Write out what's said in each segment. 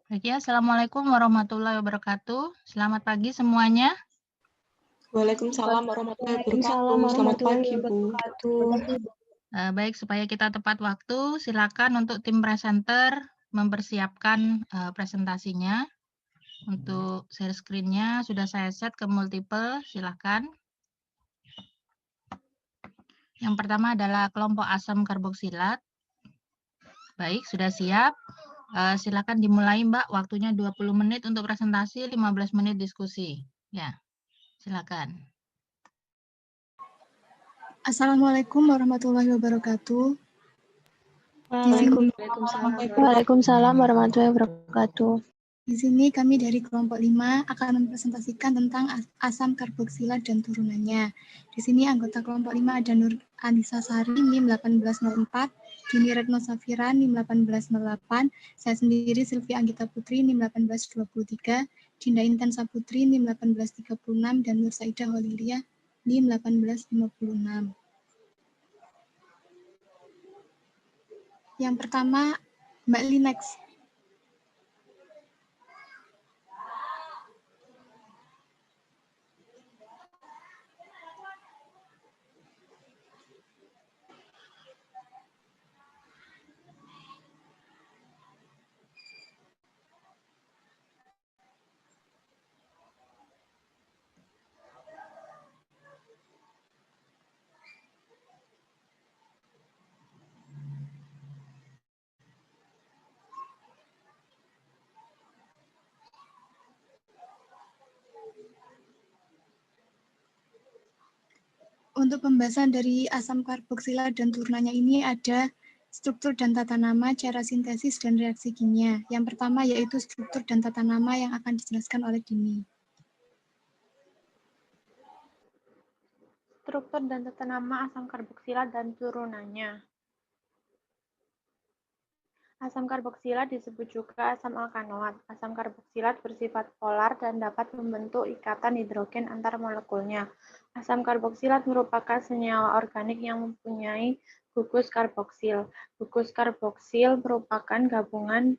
Oke, Assalamualaikum warahmatullahi wabarakatuh. Selamat pagi semuanya. Waalaikumsalam warahmatullahi wabarakatuh. Waalaikumsalam Selamat warahmatullahi pagi, Bu. wabarakatuh. Baik, supaya kita tepat waktu, silakan untuk tim presenter mempersiapkan presentasinya. Untuk share screen-nya sudah saya set ke multiple, silakan. Yang pertama adalah kelompok asam karboksilat. Baik, sudah siap. Silakan dimulai, Mbak. Waktunya 20 menit untuk presentasi, 15 menit diskusi. Ya, silakan. Assalamualaikum warahmatullahi wabarakatuh. Waalaikumsalam warahmatullahi wabarakatuh. Di sini kami dari kelompok 5 akan mempresentasikan tentang asam karboksilat dan turunannya. Di sini anggota kelompok 5 ada Nur Anissa Sari, NIM 1804, Dini Retno Safira, NIM 1808, saya sendiri Sylvia Anggita Putri, NIM 1823, Dinda Intan Saputri, NIM 1836, dan Nur Saidah Holilia, NIM 1856. Yang pertama, Mbak Linex. Untuk pembahasan dari asam karboksilat dan turunannya ini ada struktur dan tata nama, cara sintesis, dan reaksi kimia. Yang pertama yaitu struktur dan tata nama yang akan dijelaskan oleh Dini. Struktur dan tata nama asam karboksilat dan turunannya. Asam karboksilat disebut juga asam alkanoat. Asam karboksilat bersifat polar dan dapat membentuk ikatan hidrogen antar molekulnya. Asam karboksilat merupakan senyawa organik yang mempunyai gugus karboksil. Gugus karboksil merupakan gabungan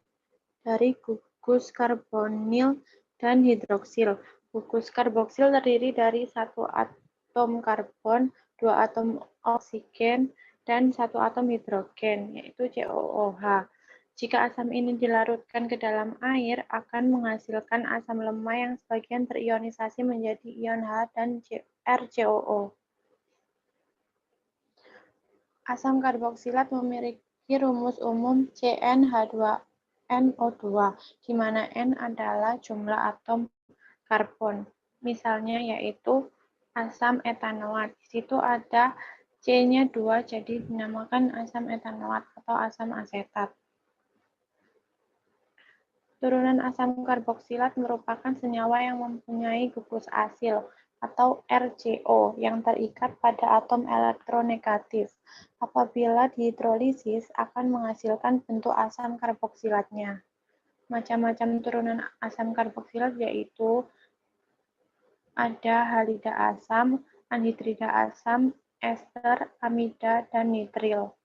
dari gugus karbonil dan hidroksil. Gugus karboksil terdiri dari satu atom karbon, dua atom oksigen, dan satu atom hidrogen, yaitu COOH. Jika asam ini dilarutkan ke dalam air, akan menghasilkan asam lemah yang sebagian terionisasi menjadi ion H dan RCOO. Asam karboksilat memiliki rumus umum CnH2nO2, di mana N adalah jumlah atom karbon. Misalnya yaitu asam etanoat. Di situ ada C-nya 2, jadi dinamakan asam etanoat atau asam asetat. Turunan asam karboksilat merupakan senyawa yang mempunyai gugus asil atau RCO yang terikat pada atom elektronegatif. Apabila dihidrolisis akan menghasilkan bentuk asam karboksilatnya. Macam-macam turunan asam karboksilat yaitu ada halida asam, anhidrida asam, ester, amida, dan nitril.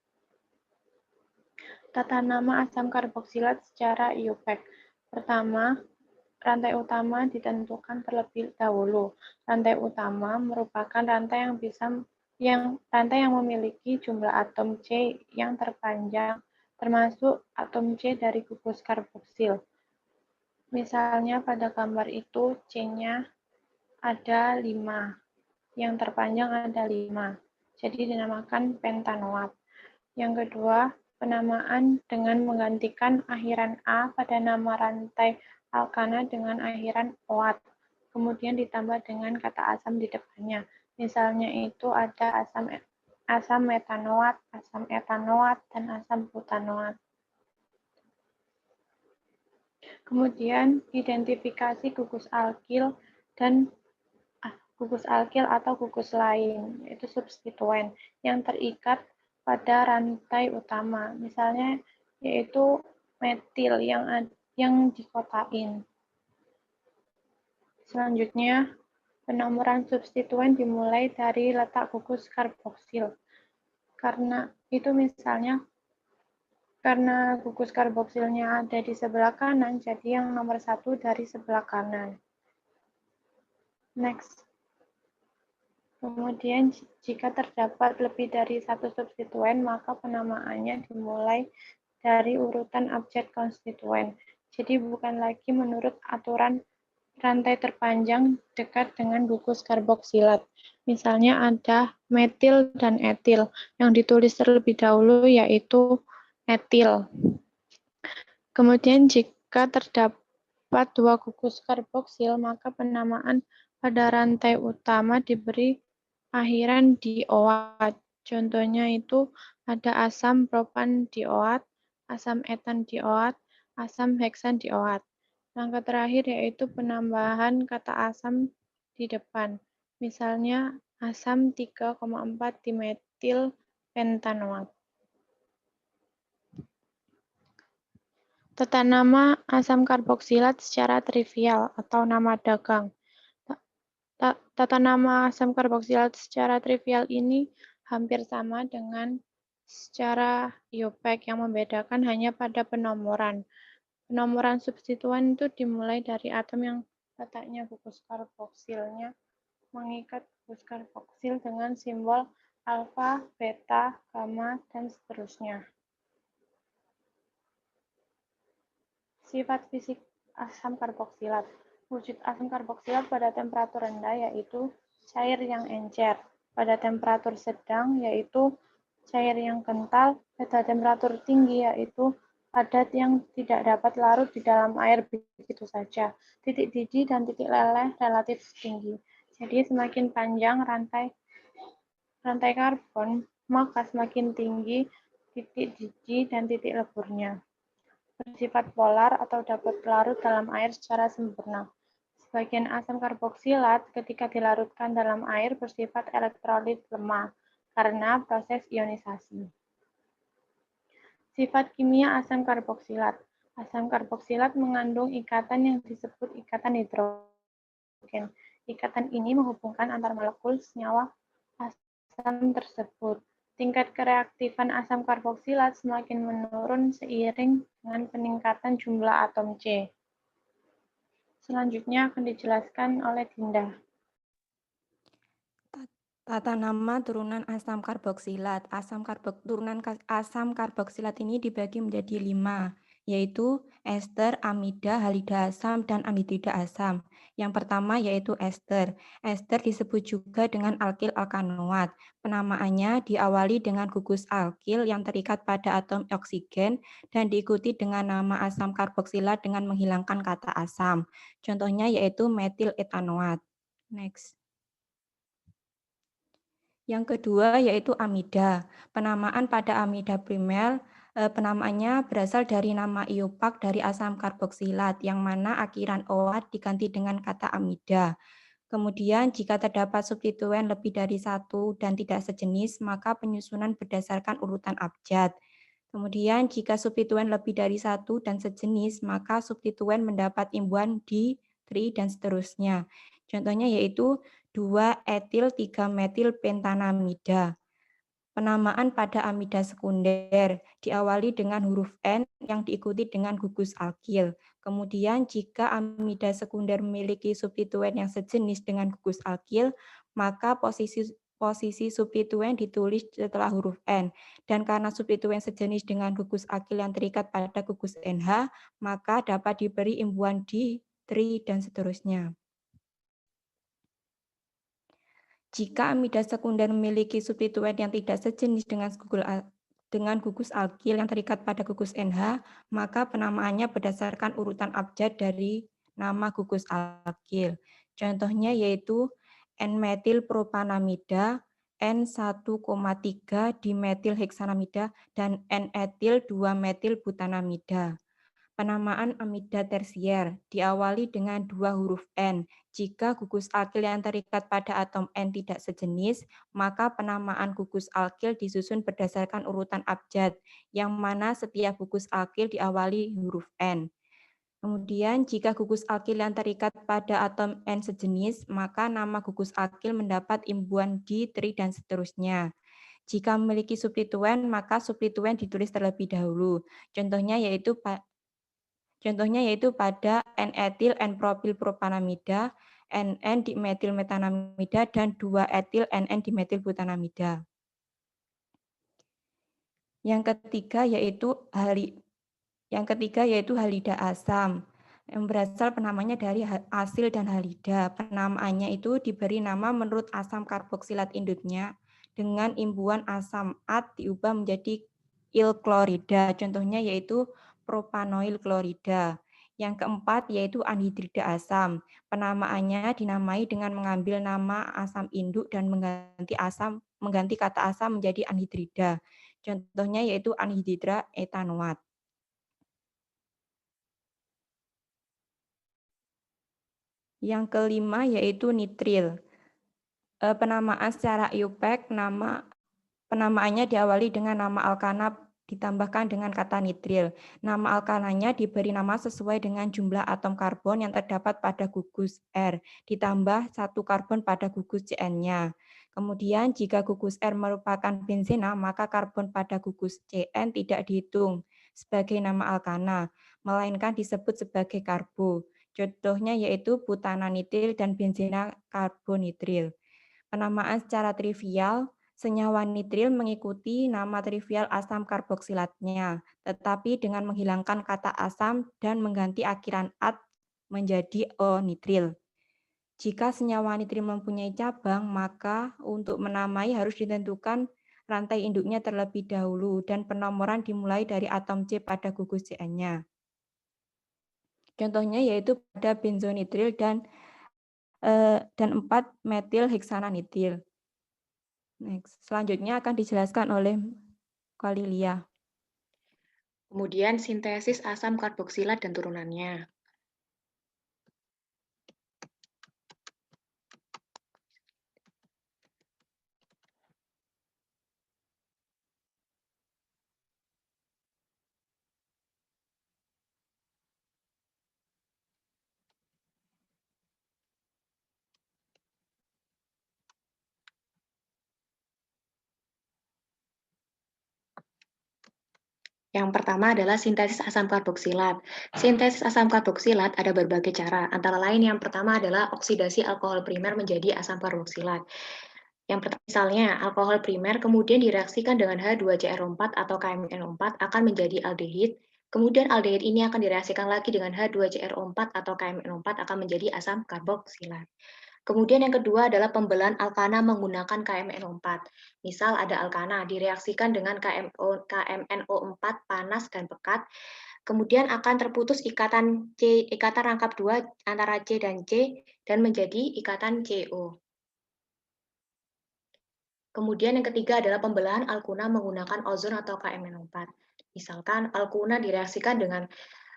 Tata nama asam karboksilat secara IUPAC. Pertama, rantai utama ditentukan terlebih dahulu. Rantai utama merupakan rantai yang memiliki jumlah atom C yang terpanjang, termasuk atom C dari gugus karboksil. Misalnya pada gambar itu C-nya ada 5, yang terpanjang ada 5. Jadi dinamakan pentanoat. Yang kedua, penamaan dengan menggantikan akhiran A pada nama rantai alkana dengan akhiran oat, kemudian ditambah dengan kata asam di depannya. Misalnya itu ada asam metanoat, asam etanoat, dan asam butanoat. Kemudian identifikasi gugus alkil atau gugus lain, yaitu substituen yang terikat pada rantai utama, misalnya yaitu metil yang dikotain. Selanjutnya, penomoran substituen dimulai dari letak gugus karboksil. Karena itu misalnya Karena gugus karboksilnya ada di sebelah kanan, jadi yang nomor 1 dari sebelah kanan. Next. Kemudian, jika terdapat lebih dari satu substituen, maka penamaannya dimulai dari urutan abjad konstituen. Jadi bukan lagi menurut aturan rantai terpanjang dekat dengan gugus karboksilat. Misalnya ada metil dan etil. Yang ditulis terlebih dahulu yaitu etil. Kemudian jika terdapat dua gugus karboksil, maka penamaan pada rantai utama diberi akhiran dioat. Contohnya itu ada asam propan dioat, asam etan dioat, asam heksan dioat. Langkah terakhir yaitu penambahan kata asam di depan. Misalnya asam 3,4 dimetil pentanoat. Tata nama asam karboksilat secara trivial atau nama dagang. Tata nama asam karboksilat secara trivial ini hampir sama dengan secara IUPAC yang membedakan hanya pada penomoran. Penomoran substituen itu dimulai dari atom yang letaknya gugus karboksilnya mengikat gugus karboksil dengan simbol alfa, beta, gamma, dan seterusnya. Sifat fisik asam karboksilat. Wujud asam karboksilat pada temperatur rendah yaitu cair yang encer. Pada temperatur sedang yaitu cair yang kental. Pada temperatur tinggi yaitu padat yang tidak dapat larut di dalam air begitu saja. Titik didih dan titik leleh relatif tinggi. Jadi semakin panjang rantai karbon, maka semakin tinggi titik didih dan titik leburnya. Bersifat polar atau dapat larut dalam air secara sempurna. Sebagian asam karboksilat ketika dilarutkan dalam air bersifat elektrolit lemah karena proses ionisasi. Sifat kimia asam karboksilat. Asam karboksilat mengandung ikatan yang disebut ikatan hidrogen. Ikatan ini menghubungkan antar molekul senyawa asam tersebut. Tingkat kereaktifan asam karboksilat semakin menurun seiring dengan peningkatan jumlah atom C. Selanjutnya akan dijelaskan oleh Dinda. Tata nama turunan asam karboksilat. Turunan asam karboksilat ini dibagi menjadi 5, yaitu ester, amida, halida asam, dan amidida asam. Yang pertama yaitu ester. Ester disebut juga dengan alkil alkanoat. Penamaannya diawali dengan gugus alkil yang terikat pada atom oksigen dan diikuti dengan nama asam karboksilat dengan menghilangkan kata asam. Contohnya yaitu metil etanoat. Next. Yang kedua yaitu amida. Penamaan pada amida primer, penamaannya berasal dari nama IUPAC dari asam karboksilat, yang mana akhiran OAT diganti dengan kata amida. Kemudian jika terdapat substituen lebih dari 1 dan tidak sejenis, maka penyusunan berdasarkan urutan abjad. Kemudian jika substituen lebih dari 1 dan sejenis, maka substituen mendapat imbuhan di, tri, dan seterusnya. Contohnya yaitu 2-etil-3-metil pentanamida. Penamaan pada amida sekunder diawali dengan huruf N yang diikuti dengan gugus alkil. Kemudian jika amida sekunder memiliki substituen yang sejenis dengan gugus alkil, maka posisi substituen ditulis setelah huruf N. Dan karena substituen sejenis dengan gugus alkil yang terikat pada gugus NH, maka dapat diberi imbuhan di, tri, dan seterusnya. Jika amida sekunder memiliki substituen yang tidak sejenis dengan gugus alkil yang terikat pada gugus NH, maka penamaannya berdasarkan urutan abjad dari nama gugus alkil. Contohnya yaitu N-metil propanamida, N1,3 dimetil heksanamida, dan N-etil 2-metil butanamida. Penamaan amida tersier diawali dengan 2 huruf N. Jika gugus alkil yang terikat pada atom N tidak sejenis, maka penamaan gugus alkil disusun berdasarkan urutan abjad, yang mana setiap gugus alkil diawali huruf N. Kemudian jika gugus alkil yang terikat pada atom N sejenis, maka nama gugus alkil mendapat imbuhan di, tri, dan seterusnya. Jika memiliki substituen, maka substituen ditulis terlebih dahulu. Contohnya yaitu pada N-etil N-propil-propanamida, NN-dimetilmetanamida, dan 2-etil NN-dimetilbutanamida. Yang ketiga yaitu halida asam, yang berasal penamanya dari asil dan halida. Penamaannya itu diberi nama menurut asam karboksilat induknya dengan imbuhan asam at diubah menjadi il-klorida. Contohnya yaitu propanoil klorida. Yang keempat yaitu anhidrida asam. Penamaannya dinamai dengan mengambil nama asam induk dan mengganti kata asam menjadi anhidrida. Contohnya yaitu anhidrida etanoat. Yang kelima yaitu nitril. Penamaan secara IUPAC, penamaannya diawali dengan nama alkana ditambahkan dengan kata nitril. Nama alkananya diberi nama sesuai dengan jumlah atom karbon yang terdapat pada gugus R, ditambah 1 karbon pada gugus CN-nya. Kemudian jika gugus R merupakan benzena, maka karbon pada gugus CN tidak dihitung sebagai nama alkana, melainkan disebut sebagai karbo. Contohnya yaitu butananitril dan benzena karbonitril. Penamaan secara trivial, senyawa nitril mengikuti nama trivial asam karboksilatnya, tetapi dengan menghilangkan kata asam dan mengganti akhiran at menjadi O-nitril. Jika senyawa nitril mempunyai cabang, maka untuk menamai harus ditentukan rantai induknya terlebih dahulu dan penomoran dimulai dari atom C pada gugus CN-nya. Contohnya yaitu pada benzonitril dan 4-metil heksananitril. Next. Selanjutnya akan dijelaskan oleh Kalilia. Kemudian sintesis asam karboksilat dan turunannya. Yang pertama adalah sintesis asam karboksilat. Sintesis asam karboksilat ada berbagai cara, antara lain yang pertama adalah oksidasi alkohol primer menjadi asam karboksilat. Misalnya, alkohol primer kemudian direaksikan dengan H2CR4 atau KMNO4 akan menjadi aldehid, kemudian aldehid ini akan direaksikan lagi dengan H2CRO4 atau KMNO4 akan menjadi asam karboksilat. Kemudian yang kedua adalah pembelaan alkana menggunakan KMNO4. Misal ada alkana direaksikan dengan KMNO4 panas dan pekat, kemudian akan terputus ikatan rangkap 2 antara C dan C dan menjadi ikatan CO. Kemudian yang ketiga adalah pembelaan alkuna menggunakan ozon atau KMNO4. Misalkan alkuna direaksikan dengan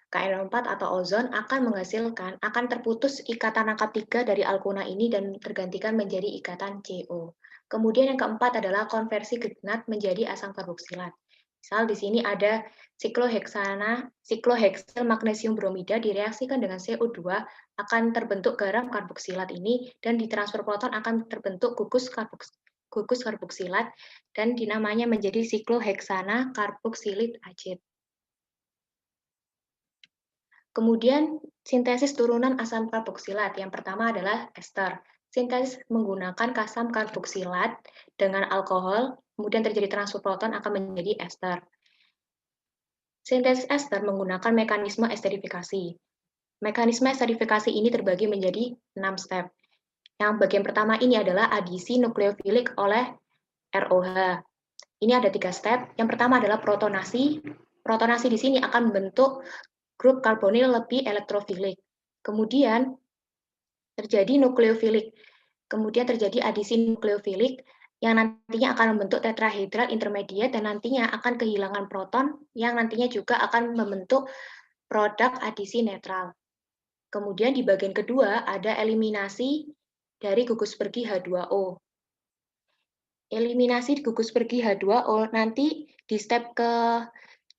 KMNO4 atau ozon akan terputus ikatan rangkap 3 dari alkuna ini dan tergantikan menjadi ikatan CO. Kemudian yang keempat adalah konversi genat menjadi asam karboksilat. Misal di sini ada sikloheksil magnesium bromida direaksikan dengan CO2 akan terbentuk garam karboksilat ini dan ditransfer proton akan terbentuk gugus karboksilat dan dinamanya menjadi sikloheksana karboksilit acid. Kemudian sintesis turunan asam karboksilat. Yang pertama adalah ester. Sintesis menggunakan asam karboksilat dengan alkohol, kemudian terjadi transfer proton akan menjadi ester. Sintesis ester menggunakan mekanisme esterifikasi. Mekanisme esterifikasi ini terbagi menjadi 6 step. Yang bagian pertama ini adalah adisi nukleofilik oleh ROH. Ini ada 3 step. Yang pertama adalah protonasi. Protonasi di sini akan membentuk grup karbonil lebih elektrofilik. Kemudian terjadi nukleofilik. Kemudian terjadi adisi nukleofilik yang nantinya akan membentuk tetrahedral intermediate dan nantinya akan kehilangan proton yang nantinya juga akan membentuk produk adisi netral. Kemudian di bagian kedua ada eliminasi dari gugus pergi H2O. Eliminasi gugus pergi H2O nanti di step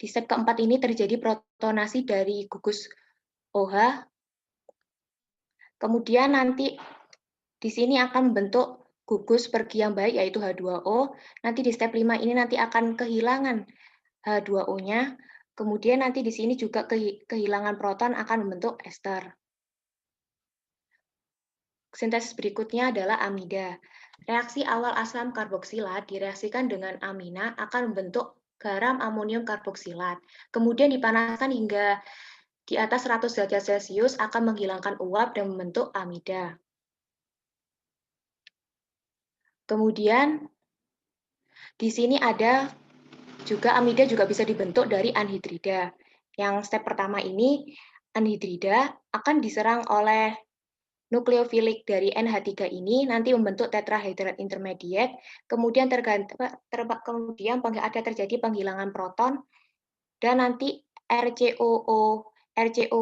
keempat ini terjadi protonasi dari gugus OH. Kemudian nanti di sini akan membentuk gugus pergi yang baik yaitu H2O. Nanti di step 5 ini nanti akan kehilangan H2O-nya. Kemudian nanti di sini juga kehilangan proton akan membentuk ester. Sintesis berikutnya adalah amida. Reaksi awal asam karboksilat direaksikan dengan amina akan membentuk garam amonium karboksilat. Kemudian dipanaskan hingga di atas 100 derajat Celcius akan menghilangkan uap dan membentuk amida. Kemudian di sini ada juga amida juga bisa dibentuk dari anhidrida. Yang step pertama ini anhidrida akan diserang oleh nukleofilik dari NH3 ini nanti membentuk tetrahedral intermediate, kemudian kemudian ada terjadi penghilangan proton dan nanti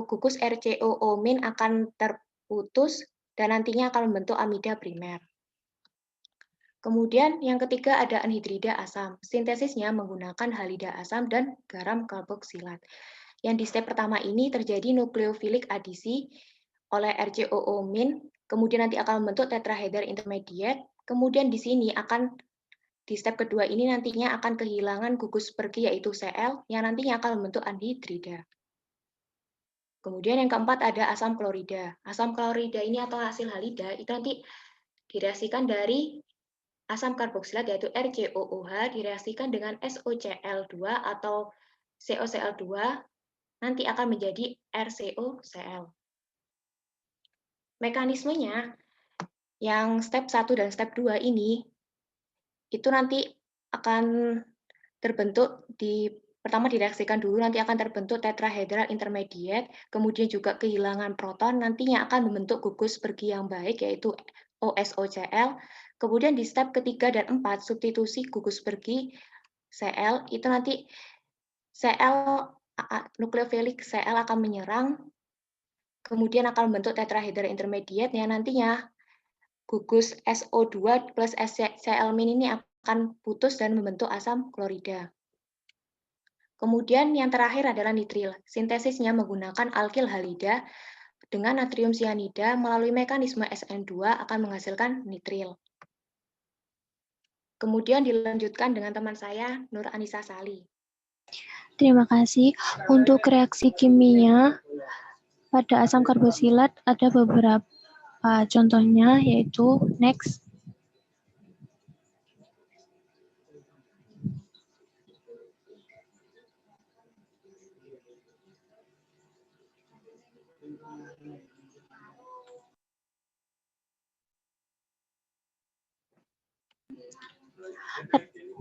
gugus RCOO- akan terputus dan nantinya akan membentuk amida primer. Kemudian yang ketiga ada anhidrida asam. Sintesisnya menggunakan halida asam dan garam karboksilat. Yang di step pertama ini terjadi nukleofilik adisi oleh RCOO-, kemudian nanti akan membentuk tetrahedral intermediate, kemudian di sini di step kedua ini nantinya akan kehilangan gugus pergi yaitu Cl yang nantinya akan membentuk anhidrida. Kemudian yang keempat ada asam klorida. Asam klorida ini atau hasil halida itu nanti direaksikan dari asam karboksilat yaitu RCOOH direaksikan dengan SOCl2 atau COCl2 nanti akan menjadi RCOCl. Mekanismenya yang step 1 dan step 2 ini itu nanti akan terbentuk pertama direaksikan dulu nanti akan terbentuk tetrahedral intermediate, kemudian juga kehilangan proton nantinya akan membentuk gugus pergi yang baik yaitu OSOCl. Kemudian di step ketiga dan 4 substitusi gugus pergi Cl itu nanti nukleofilik Cl akan menyerang kemudian akan membentuk tetrahedral intermediate yang nantinya gugus SO2 plus Cl- ini akan putus dan membentuk asam klorida. Kemudian yang terakhir adalah nitril. Sintesisnya menggunakan alkil halida dengan natrium cyanida melalui mekanisme SN2 akan menghasilkan nitril. Kemudian dilanjutkan dengan teman saya, Nur Anissa Sali. Terima kasih. Untuk reaksi kimia pada asam karboksilat ada beberapa contohnya, yaitu next.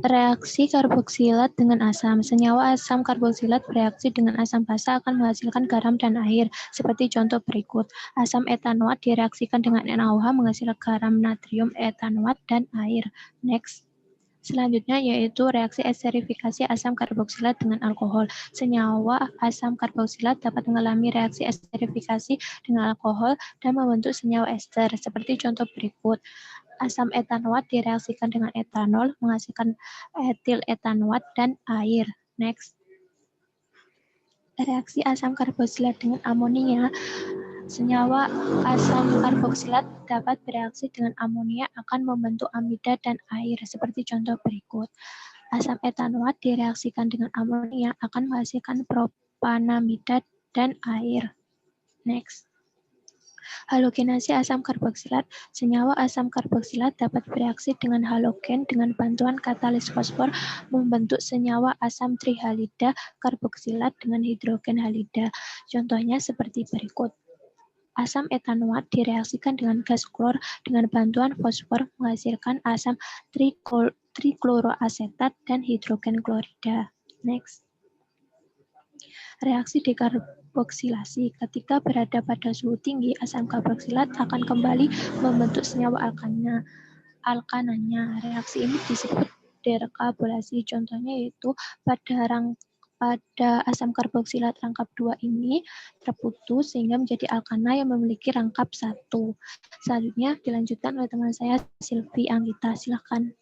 Reaksi karboksilat dengan asam. Senyawa asam karboksilat bereaksi dengan asam basa akan menghasilkan garam dan air. Seperti contoh berikut. Asam etanoat direaksikan dengan NaOH menghasilkan garam natrium etanoat dan air. Next. Selanjutnya yaitu reaksi esterifikasi asam karboksilat dengan alkohol. Senyawa asam karboksilat dapat mengalami reaksi esterifikasi dengan alkohol dan membentuk senyawa ester. Seperti contoh berikut. Asam etanoat direaksikan dengan etanol, menghasilkan etil etanoat dan air. Next. Reaksi asam karboksilat dengan amonia. Senyawa asam karboksilat dapat bereaksi dengan amonia akan membentuk amida dan air, seperti contoh berikut. Asam etanoat direaksikan dengan amonia akan menghasilkan propanamida dan air. Next. Halogenasi asam karboksilat. Senyawa asam karboksilat dapat bereaksi dengan halogen dengan bantuan katalis fosfor membentuk senyawa asam trihalida karboksilat dengan hidrogen halida. Contohnya seperti berikut. Asam etanoat direaksikan dengan gas klor dengan bantuan fosfor menghasilkan asam trikloroasetat dan hidrogen klorida. Next. Reaksi dekarboksilasi. Ketika berada pada suhu tinggi, asam karboksilat akan kembali membentuk senyawa alkananya. Reaksi ini disebut dekarboksilasi. Contohnya yaitu pada asam karboksilat rangkap 2 ini terputus sehingga menjadi alkana yang memiliki rangkap 1. Selanjutnya dilanjutkan oleh teman saya Silvi Anggita. Silakan.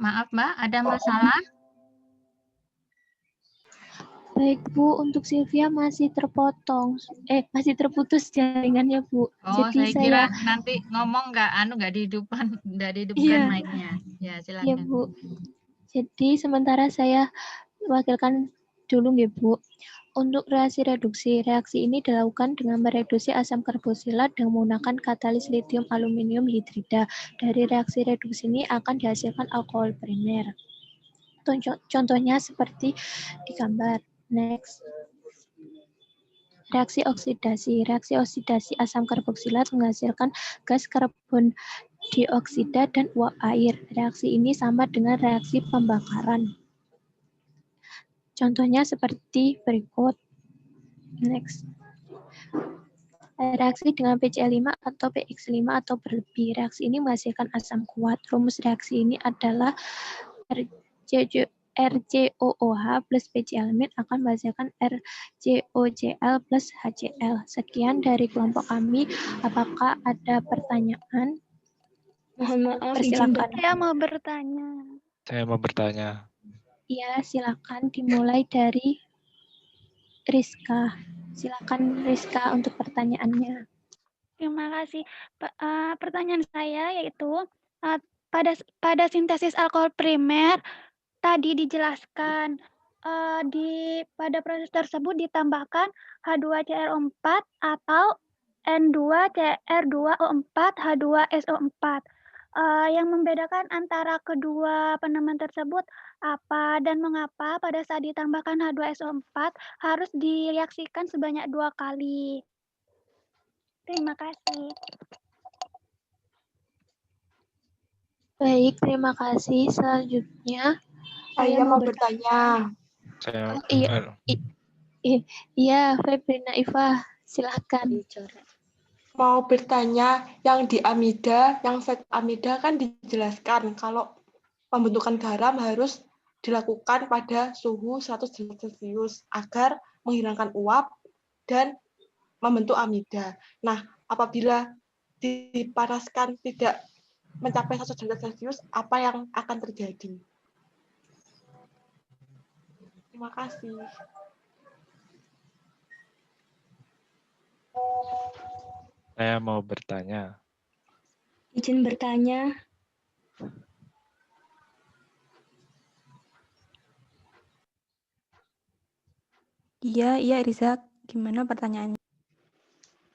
Maaf Mbak, ada masalah? Baik Bu, untuk Sylvia masih terpotong, masih terputus jaringannya Bu. Oh, Jadi saya kira saya, nanti ngomong nggak dihidupkan iya, mic-nya. Ya, iya silakan. Bu. Jadi sementara saya wakilkan dulu ya Bu. Untuk reaksi reduksi, reaksi ini dilakukan dengan mereduksi asam karboksilat dengan menggunakan katalis litium aluminium hidrida. Dari reaksi reduksi ini akan dihasilkan alkohol primer. Contohnya seperti di gambar. Next. Reaksi oksidasi. Reaksi oksidasi asam karboksilat menghasilkan gas karbon dioksida dan uap air. Reaksi ini sama dengan reaksi pembakaran. Contohnya seperti berikut. Next. Reaksi dengan PCl5 atau PX5 atau berlebih. Reaksi ini menghasilkan asam kuat. Rumus reaksi ini adalah RCOOH plus PCl akan menghasilkan RCOCl plus HCl. Sekian dari kelompok kami. Apakah ada pertanyaan? Mohon maaf, Persilakan. Saya mau bertanya. Saya mau bertanya. Ya, silakan dimulai dari Rizka. Silakan Rizka untuk pertanyaannya. Terima kasih. Pertanyaan saya yaitu pada sintesis alkohol primer tadi dijelaskan pada proses tersebut ditambahkan H2CrO4 atau N2Cr2O4 H2SO4. Yang membedakan antara kedua penemuan tersebut apa dan mengapa pada saat ditambahkan H2SO4 harus direaksikan sebanyak 2 kali. Terima kasih. Baik, terima kasih. Selanjutnya, Saya mau bertanya. Saya Iya, Febrina Iva, silakan. Mau bertanya, yang di amida, yang zat amida kan dijelaskan kalau pembentukan garam harus dilakukan pada suhu 100 derajat Celcius agar menghilangkan uap dan membentuk amida. Nah, apabila dipanaskan tidak mencapai 100 derajat Celcius, apa yang akan terjadi? Terima kasih. Saya mau bertanya. Izin bertanya. Iya, Riza. Gimana pertanyaannya?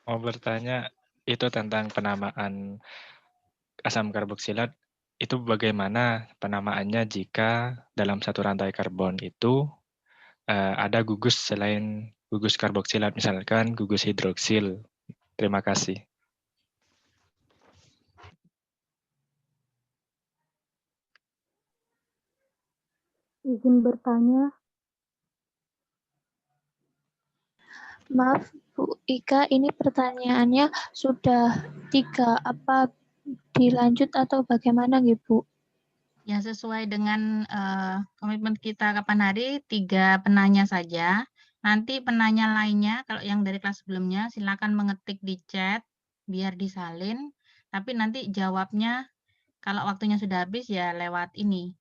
Mau bertanya itu tentang penamaan asam karboksilat. Itu bagaimana penamaannya jika dalam satu rantai karbon itu ada gugus selain gugus karboksilat, misalkan gugus hidroksil. Terima kasih. Izin bertanya. Maaf, Bu Ika, ini pertanyaannya sudah 3. Apa dilanjut atau bagaimana, Bu? Ya, sesuai dengan komitmen kita kapan hari, 3 penanya saja. Nanti penanya lainnya, kalau yang dari kelas sebelumnya, silakan mengetik di chat, biar disalin. Tapi nanti jawabnya, kalau waktunya sudah habis, ya lewat ini.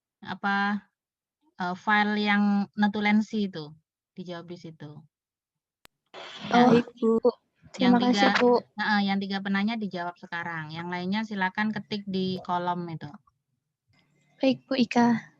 File yang notulensi itu, dijawab di situ. Baik, Bu. Terima kasih, Bu. Yang 3 penanya dijawab sekarang. Yang lainnya silakan ketik di kolom itu. Baik, Bu Ika.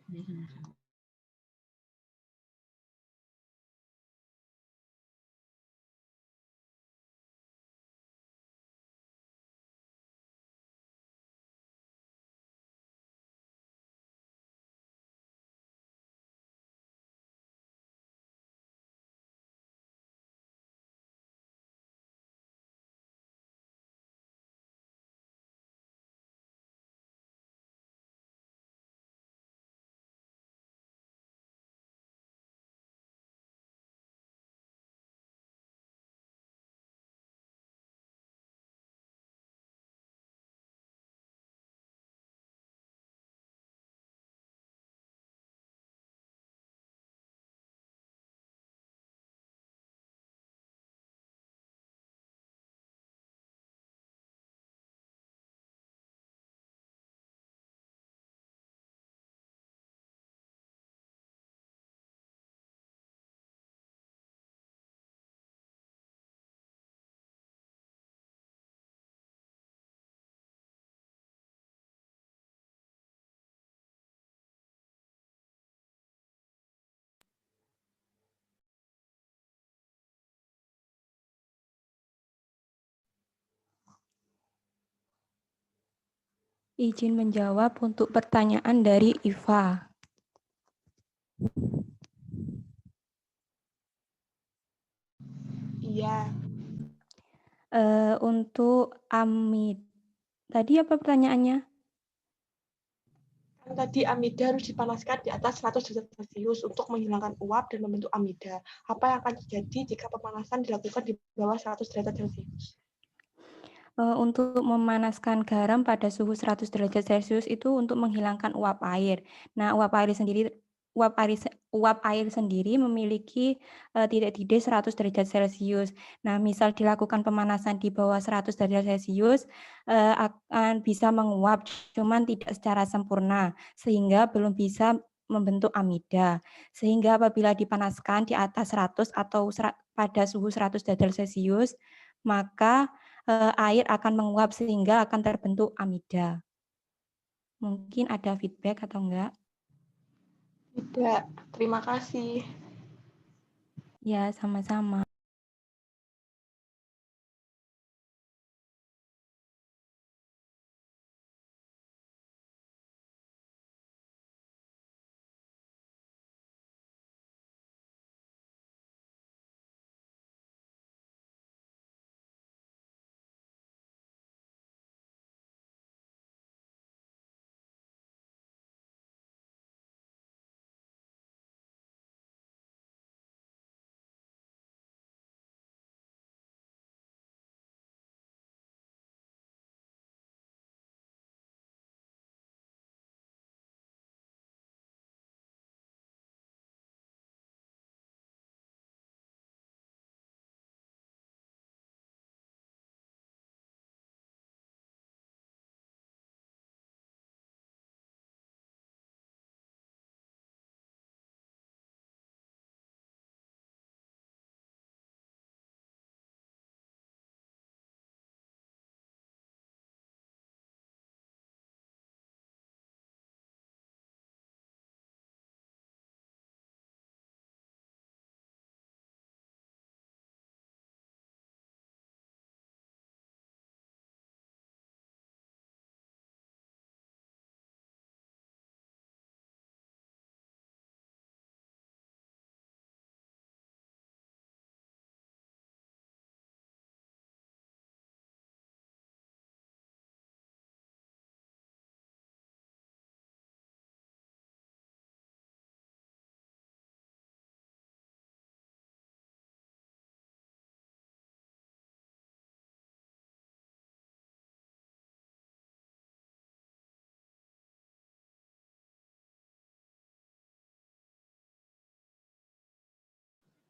Izin menjawab untuk pertanyaan dari Iva. Iya. Untuk amid, tadi apa pertanyaannya? Kan tadi amida harus dipanaskan di atas 100 derajat Celcius untuk menghilangkan uap dan membentuk amida. Apa yang akan terjadi jika pemanasan dilakukan di bawah 100 derajat Celcius? Untuk memanaskan garam pada suhu 100 derajat Celcius itu untuk menghilangkan uap air. Nah, uap air sendiri memiliki titik-titik 100 derajat Celcius. Nah, misal dilakukan pemanasan di bawah 100 derajat Celcius akan bisa menguap, cuman tidak secara sempurna, sehingga belum bisa membentuk amida. Sehingga apabila dipanaskan di atas 100 atau pada suhu 100 derajat Celcius, maka air akan menguap sehingga akan terbentuk amida. Mungkin ada feedback atau enggak? Tidak, terima kasih. Ya, sama-sama.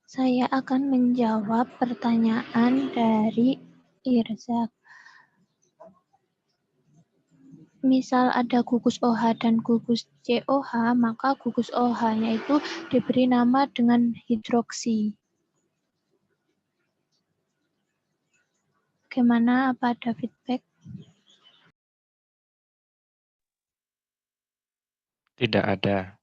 Saya akan menjawab pertanyaan dari Irzak. Misal ada gugus OH dan gugus COH, maka gugus OH-nya itu diberi nama dengan hidroksi. Bagaimana? Apa ada feedback? Tidak ada.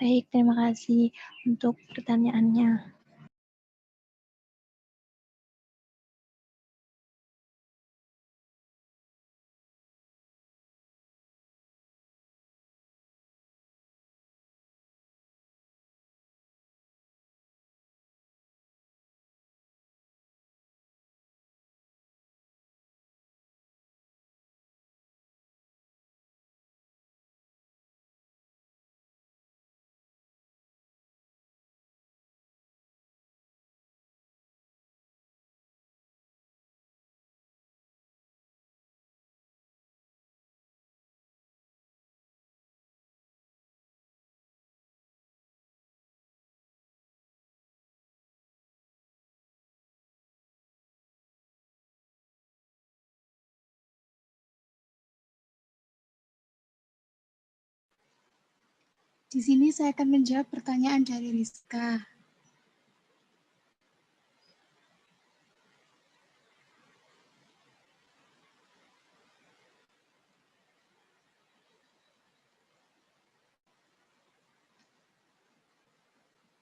Baik, terima kasih untuk pertanyaannya. Di sini saya akan menjawab pertanyaan dari Rizka.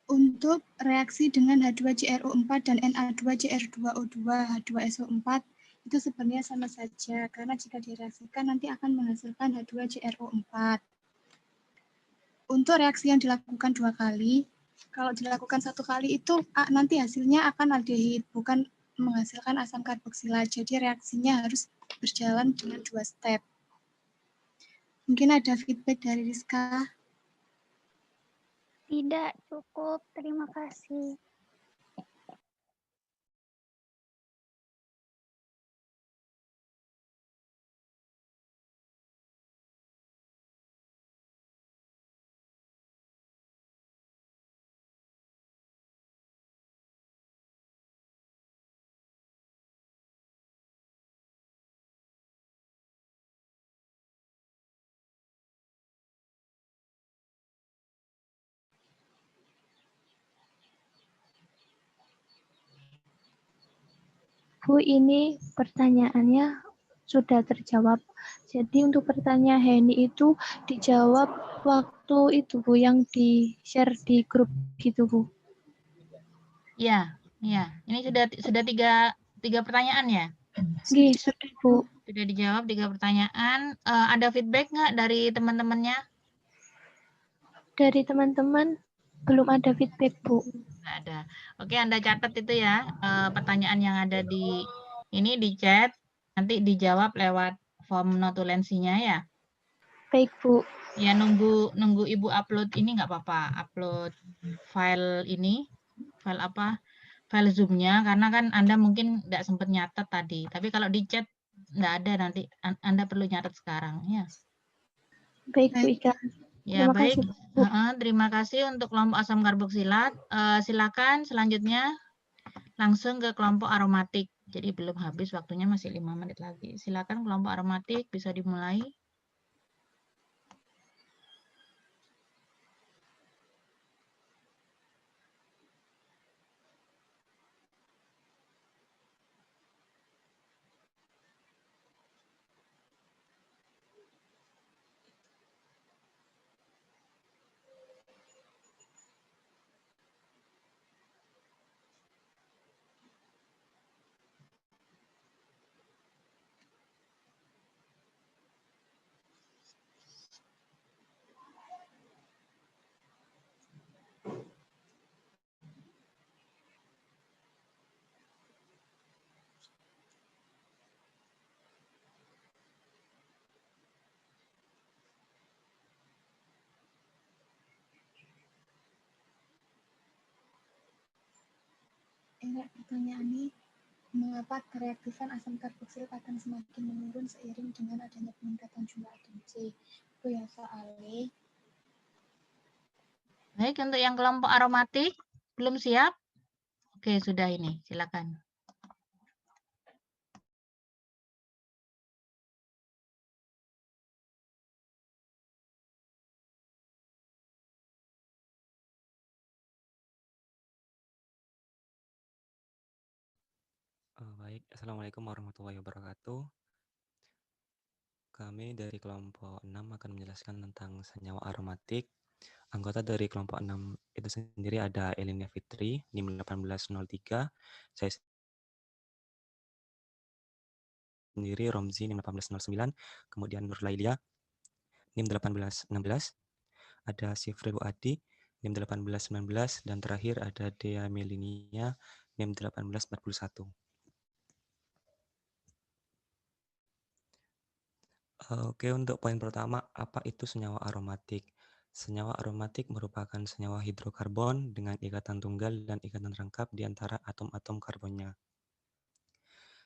Untuk reaksi dengan H2CrO4 dan Na2CR2O2 H2SO4 itu sebenarnya sama saja, karena jika direaksikan nanti akan menghasilkan H2CrO4. Untuk reaksi yang dilakukan 2 kali, kalau dilakukan 1 kali itu nanti hasilnya akan aldehid, bukan menghasilkan asam karboksilat. Jadi reaksinya harus berjalan dengan 2 step. Mungkin ada feedback dari Rizka. Tidak cukup, terima kasih. Bu, ini pertanyaannya sudah terjawab. Jadi untuk pertanyaan Heni itu dijawab waktu itu Bu, yang di-share di grup gitu Bu. Iya, iya. Ini sudah tiga pertanyaan ya? Oke, sudah Bu. Sudah dijawab 3 pertanyaan. Ada feedback nggak dari teman-temannya? Dari teman-teman belum ada feedback Bu. Nggak ada. Oke, Anda catat itu ya, pertanyaan yang ada di chat, nanti dijawab lewat form notulensinya ya. Baik Bu. Ya, nunggu Ibu upload ini nggak apa-apa, upload file ini, file apa? File Zoom-nya, karena kan Anda mungkin nggak sempat nyatet tadi. Tapi kalau di chat nggak ada, nanti Anda perlu nyatet sekarang ya. Baik Bu Ika. Ya, Terima baik. kasih Bu. Terima kasih untuk kelompok asam karboksilat. Silakan selanjutnya langsung ke kelompok aromatik. Jadi belum habis waktunya, masih 5 menit lagi. Silakan kelompok aromatik bisa dimulai. Enak pertanyaan ini, mengapa kereaktifan asam karboksilat akan semakin menurun seiring dengan adanya peningkatan jumlah atom C? Itu ya soalnya. Baik, untuk yang kelompok aromatik, belum siap? Oke, sudah ini. Silakan. Baik, Assalamualaikum warahmatullahi wabarakatuh. Kami dari kelompok 6 akan menjelaskan tentang senyawa aromatik. Anggota dari kelompok 6 itu sendiri ada Elina Fitri, NIM 1803, saya sendiri Romzi, NIM 1809, kemudian Nur Lailia, NIM 1816, ada Sifril Adi, NIM 1819, dan terakhir ada Dea Melinia, NIM 1841. Oke, untuk poin pertama, apa itu senyawa aromatik? Senyawa aromatik merupakan senyawa hidrokarbon dengan ikatan tunggal dan ikatan rangkap di antara atom-atom karbonnya.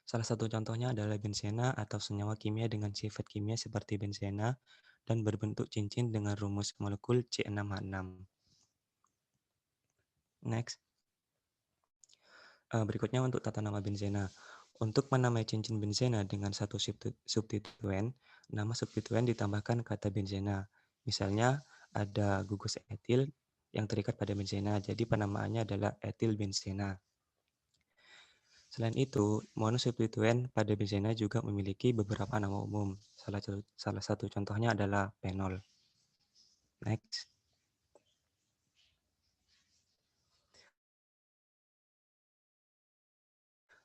Salah satu contohnya adalah benzena atau senyawa kimia dengan sifat kimia seperti benzena dan berbentuk cincin dengan rumus molekul C6H6. Next. Berikutnya untuk tata nama benzena. Untuk menamai cincin benzena dengan satu substituen, nama substituen ditambahkan kata benzena. Misalnya ada gugus etil yang terikat pada benzena, jadi penamaannya adalah etil benzena. Selain itu, monosubstituen pada benzena juga memiliki beberapa nama umum. Salah satu contohnya adalah fenol. Next.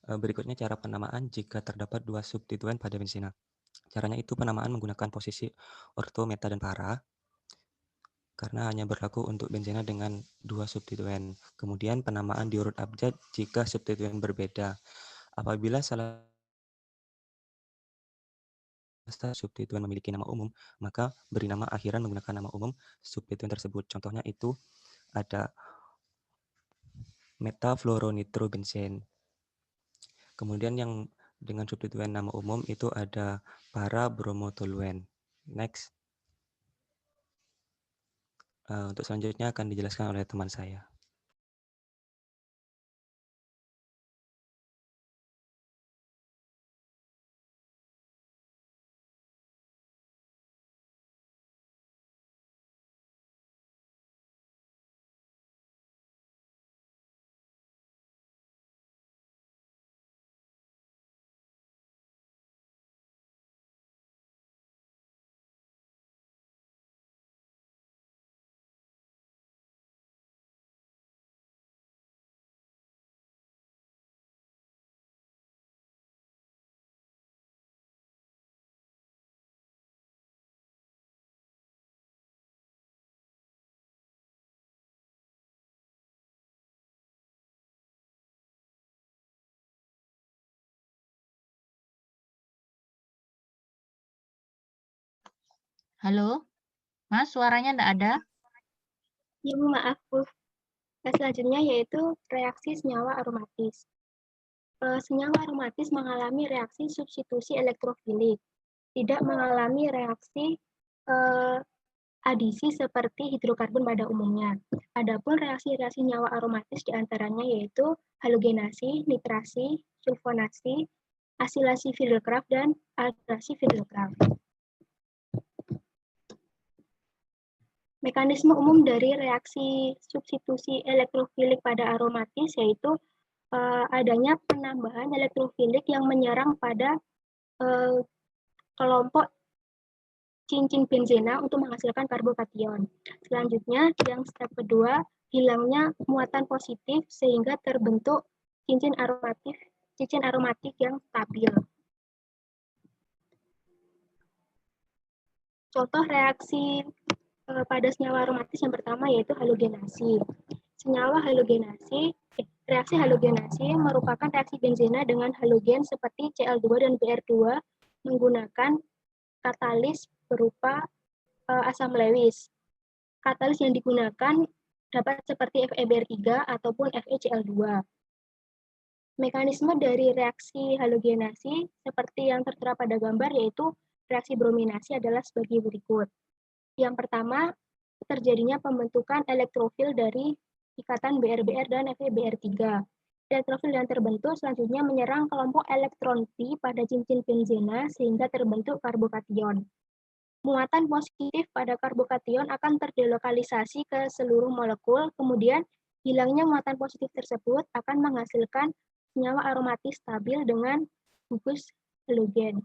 Berikutnya cara penamaan jika terdapat dua substituen pada benzena. Caranya itu penamaan menggunakan posisi orto, meta, dan para, karena hanya berlaku untuk benzena dengan dua substituen. Kemudian penamaan diurut abjad jika substituen berbeda. Apabila salah substituen memiliki nama umum, maka beri nama akhiran menggunakan nama umum substituen tersebut. Contohnya itu ada metafluoronitrobenzen. Kemudian yang dengan substituen nama umum itu ada para bromotoluen. Next. Untuk selanjutnya akan dijelaskan oleh teman saya. Halo, Mas, suaranya enggak ada? Ya, Bu, maaf, Bu. Selanjutnya yaitu reaksi senyawa aromatis. Senyawa aromatis mengalami reaksi substitusi elektrofilik, tidak mengalami reaksi adisi seperti hidrokarbon pada umumnya. Adapun reaksi-reaksi senyawa aromatis diantaranya yaitu halogenasi, nitrasi, sulfonasi, asilasi Friedel-Crafts, dan alkilasi Friedel-Crafts. Mekanisme umum dari reaksi substitusi elektrofilik pada aromatis yaitu adanya penambahan elektrofilik yang menyerang pada kelompok cincin benzena untuk menghasilkan karbokation. Selanjutnya, yang step kedua, hilangnya muatan positif sehingga terbentuk cincin aromatik yang stabil. Contoh reaksi pada senyawa aromatis yang pertama yaitu halogenasi. Reaksi halogenasi merupakan reaksi benzena dengan halogen seperti Cl2 dan Br2 menggunakan katalis berupa asam Lewis. Katalis yang digunakan dapat seperti FeBr3 ataupun FeCl2. Mekanisme dari reaksi halogenasi seperti yang tertera pada gambar yaitu reaksi brominasi adalah sebagai berikut. Yang pertama, terjadinya pembentukan elektrofil dari ikatan BrBr dan FeBr3. Elektrofil yang terbentuk selanjutnya menyerang kelompok elektron pi pada cincin benzena sehingga terbentuk karbokation. Muatan positif pada karbokation akan terdelokalisasi ke seluruh molekul, kemudian hilangnya muatan positif tersebut akan menghasilkan senyawa aromatis stabil dengan gugus halogen.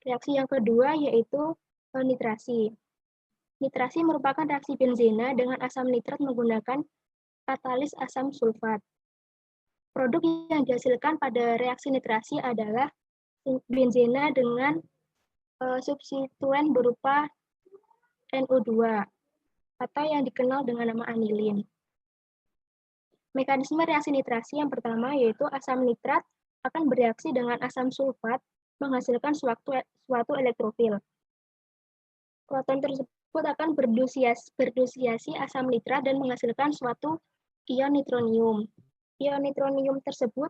Reaksi yang kedua yaitu nitrasi. Nitrasi merupakan reaksi benzena dengan asam nitrat menggunakan katalis asam sulfat. Produk yang dihasilkan pada reaksi nitrasi adalah benzena dengan substituen berupa NO2 atau yang dikenal dengan nama anilin. Mekanisme reaksi nitrasi yang pertama yaitu asam nitrat akan bereaksi dengan asam sulfat menghasilkan suatu elektrofil. Proton tersebut akan berdosiasi asam nitrat dan menghasilkan suatu ion nitronium. Ion nitronium tersebut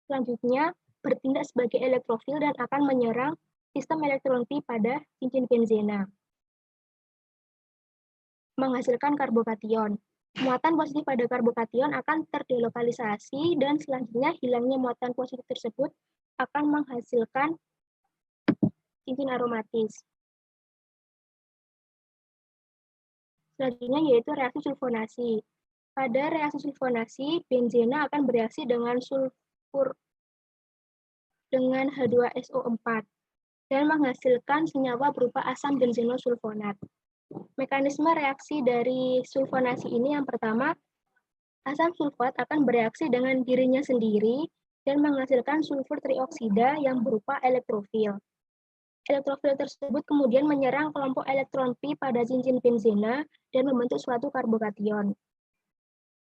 selanjutnya bertindak sebagai elektrofil dan akan menyerang sistem elektron pi pada cincin benzena, menghasilkan karbokation. Muatan positif pada karbokation akan terdelokalisasi dan selanjutnya hilangnya muatan positif tersebut akan menghasilkan cincin aromatis. Selanjutnya yaitu reaksi sulfonasi. Pada reaksi sulfonasi, benzena akan bereaksi dengan sulfur dengan H2SO4 dan menghasilkan senyawa berupa asam benzenosulfonat. Mekanisme reaksi dari sulfonasi ini yang pertama, asam sulfat akan bereaksi dengan dirinya sendiri dan menghasilkan sulfur trioksida yang berupa elektrofil. Elektrofil tersebut kemudian menyerang kelompok elektron pi pada cincin benzena dan membentuk suatu karbokation.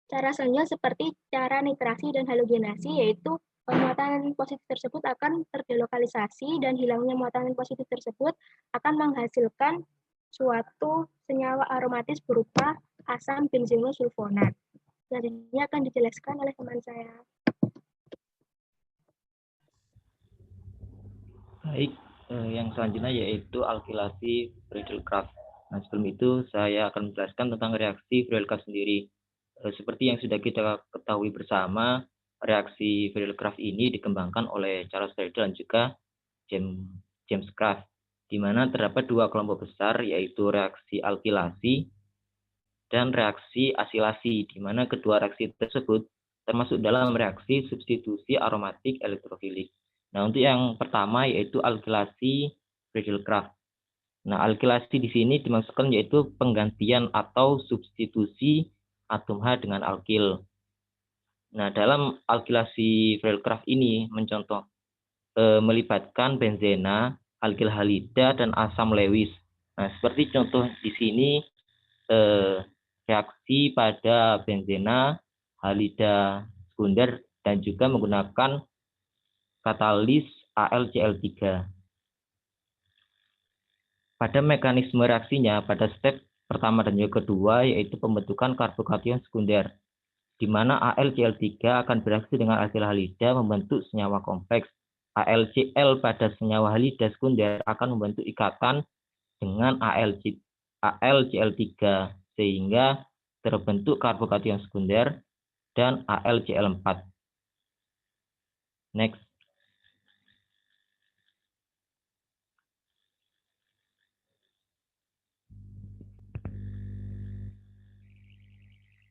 Cara selanjutnya seperti cara nitrasi dan halogenasi, yaitu muatan positif tersebut akan terdelokalisasi dan hilangnya muatan positif tersebut akan menghasilkan suatu senyawa aromatis berupa asam benzenosulfonat. Selanjutnya akan dijelaskan oleh teman saya. Baik, yang selanjutnya yaitu alkilasi Friedel-Crafts. Nah, sebelum itu saya akan menjelaskan tentang reaksi Friedel-Crafts sendiri. Seperti yang sudah kita ketahui bersama, reaksi Friedel-Crafts ini dikembangkan oleh Charles Friedel dan juga James Kraft, di mana terdapat dua kelompok besar, yaitu reaksi alkilasi dan reaksi asilasi, di mana kedua reaksi tersebut termasuk dalam reaksi substitusi aromatik elektrofilik. Nah, untuk yang pertama yaitu alkilasi Friedel-Crafts. Nah, alkilasi di sini dimaksudkan yaitu penggantian atau substitusi atom H dengan alkil. Nah, dalam alkilasi Friedel-Crafts ini melibatkan benzena, alkil halida, dan asam Lewis. Nah, seperti contoh di sini reaksi pada benzena, halida sekunder, dan juga menggunakan katalis AlCl3. Pada mekanisme reaksinya, pada step pertama dan juga kedua, yaitu pembentukan karbokation sekunder, di mana AlCl3 akan bereaksi dengan alkil halida membentuk senyawa kompleks. AlCl pada senyawa halida sekunder akan membentuk ikatan dengan AlCl3, sehingga terbentuk karbokation sekunder dan AlCl4. Next.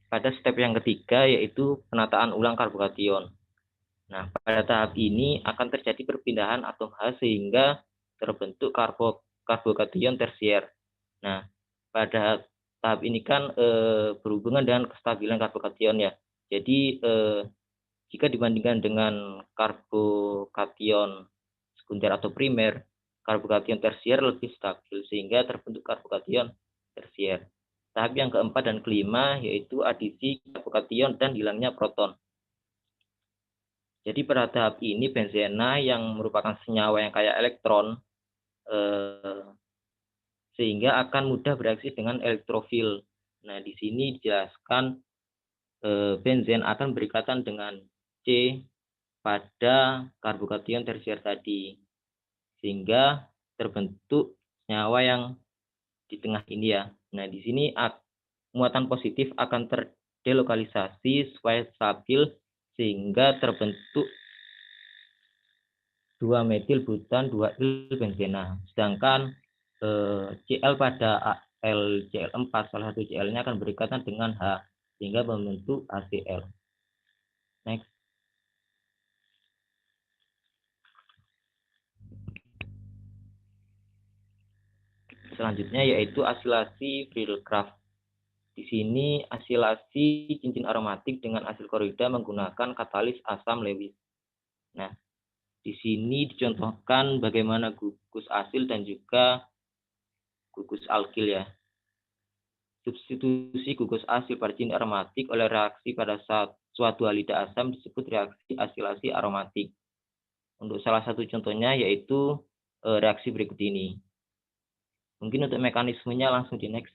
Pada step yang ketiga yaitu penataan ulang karbokation. Nah, pada tahap ini akan terjadi perpindahan atom H sehingga terbentuk karbokation tersier. Nah, pada tahap ini kan berhubungan dengan kestabilan karbokation ya. Jadi jika dibandingkan dengan karbokation sekunder atau primer, karbokation tersier lebih stabil sehingga terbentuk karbokation tersier. Tahap yang keempat dan kelima yaitu adisi karbokation dan hilangnya proton. Jadi pada tahap ini benzena yang merupakan senyawa yang kaya elektron sehingga akan mudah bereaksi dengan elektrofil. Nah, di sini dijelaskan benzen akan berikatan dengan C pada karbokation tersier tadi, sehingga terbentuk senyawa yang di tengah ini ya. Nah, di sini muatan positif akan terdelokalisasi supaya stabil sehingga terbentuk 2-metil butan 2-il benzena. Sedangkan Cl pada AlCl4 salah satu Cl-nya akan berikatan dengan H sehingga membentuk ACl. Next. Selanjutnya yaitu asilasi Friedel-Crafts. Di sini asilasi cincin aromatik dengan asil klorida menggunakan katalis asam Lewis. Nah, di sini dicontohkan bagaimana gugus asil dan juga gugus alkil ya. Substitusi gugus asil pada cincin aromatik oleh reaksi pada suatu halida asam disebut reaksi asilasi aromatik. Untuk salah satu contohnya yaitu reaksi berikut ini. Mungkin untuk mekanismenya langsung di next.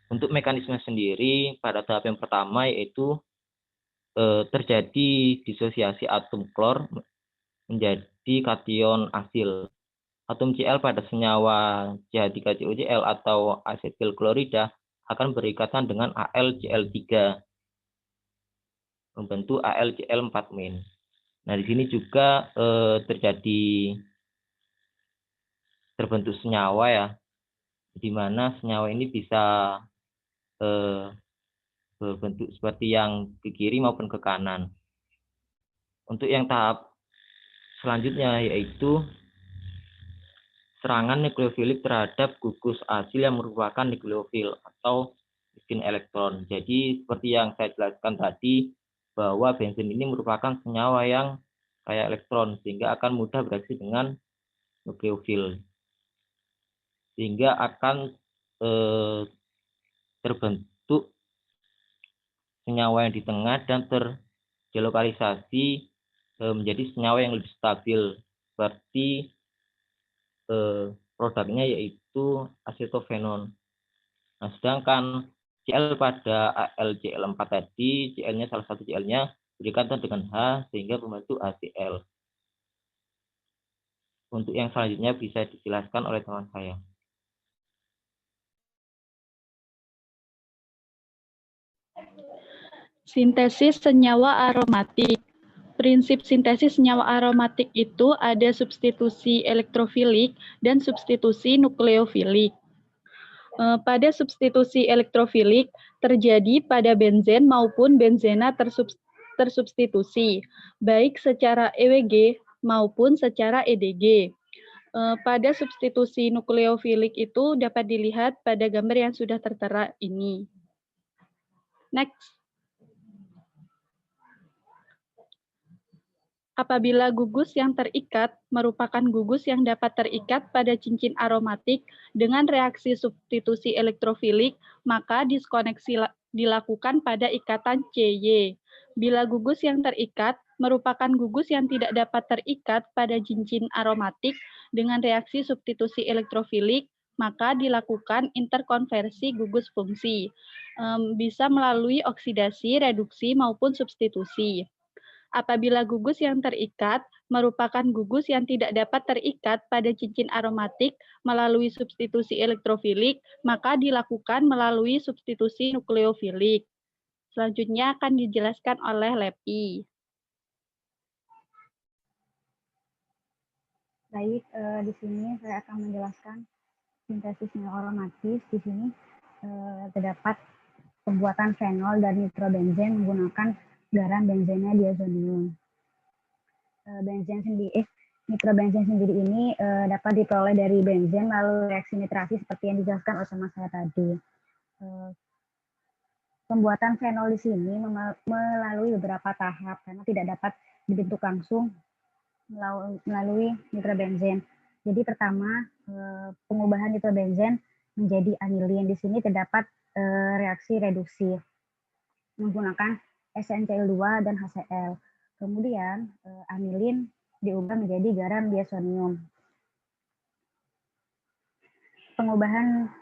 Untuk mekanisme sendiri pada tahap yang pertama yaitu terjadi disosiasi atom klor menjadi kation asil. Atom Cl pada senyawa CH3COCl atau asetil klorida akan berikatan dengan AlCl3 membentuk AlCl4-. Nah, di sini juga terbentuk senyawa ya, di mana senyawa ini bisa berbentuk seperti yang ke kiri maupun ke kanan. Untuk yang tahap selanjutnya yaitu serangan nukleofilik terhadap gugus asil yang merupakan nukleofil atau miskin elektron. Jadi seperti yang saya jelaskan tadi, bahwa benzen ini merupakan senyawa yang kaya elektron, sehingga akan mudah bereaksi dengan nukleofil. Sehingga akan terbentuk senyawa yang di tengah dan terdelokalisasi menjadi senyawa yang lebih stabil, seperti produknya yaitu asetofenon. Nah, sedangkan Cl pada AlCl4 tadi, Cl-nya salah satu Cl-nya berdekatan dengan H sehingga membentuk HCl. Untuk yang selanjutnya bisa dijelaskan oleh teman saya. Sintesis senyawa aromatik. Prinsip sintesis senyawa aromatik itu ada substitusi elektrofilik dan substitusi nukleofilik. Pada substitusi elektrofilik terjadi pada benzen maupun benzena tersubstitusi, baik secara EWG maupun secara EDG. Pada substitusi nukleofilik itu dapat dilihat pada gambar yang sudah tertera ini. Next. Apabila gugus yang terikat merupakan gugus yang dapat terikat pada cincin aromatik dengan reaksi substitusi elektrofilik, maka diskoneksi dilakukan pada ikatan CY. Bila gugus yang terikat merupakan gugus yang tidak dapat terikat pada cincin aromatik dengan reaksi substitusi elektrofilik, maka dilakukan interkonversi gugus fungsi. Bisa melalui oksidasi, reduksi, maupun substitusi. Apabila gugus yang terikat merupakan gugus yang tidak dapat terikat pada cincin aromatik melalui substitusi elektrofilik, maka dilakukan melalui substitusi nukleofilik. Selanjutnya akan dijelaskan oleh Lepi. Baik, di sini saya akan menjelaskan sintesis senyawa aromatis. Di sini terdapat pembuatan fenol dan nitrobenzen menggunakan garam benzena diazonium. Nitrobenzen sendiri ini dapat diperoleh dari benzen melalui reaksi nitrasi seperti yang dijelaskan oleh teman saya tadi. Pembuatan fenol di sini melalui beberapa tahap karena tidak dapat dibentuk langsung melalui nitrobenzen. Jadi pertama, pengubahan nitrobenzen menjadi anilin. Di sini terdapat reaksi reduksi menggunakan SnCl2 dan HCl. Kemudian anilin diubah menjadi garam diazonium. Pengubahan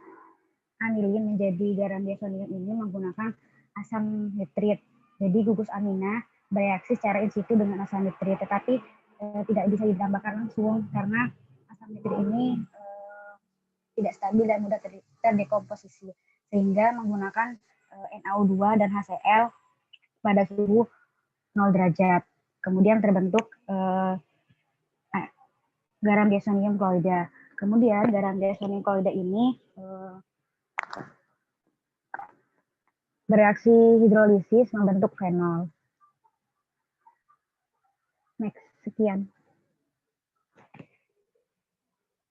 anilin menjadi garam diazonium ini menggunakan asam nitrit. Jadi gugus amina bereaksi secara in situ dengan asam nitrit, tetapi tidak bisa ditambahkan langsung karena asam nitrit ini tidak stabil dan mudah terdekomposisi, sehingga menggunakan NaO2 dan HCl pada suhu 0 derajat. Kemudian terbentuk garam diazonium kloida. Kemudian garam diazonium kloida ini bereaksi hidrolisis membentuk fenol. Next, sekian.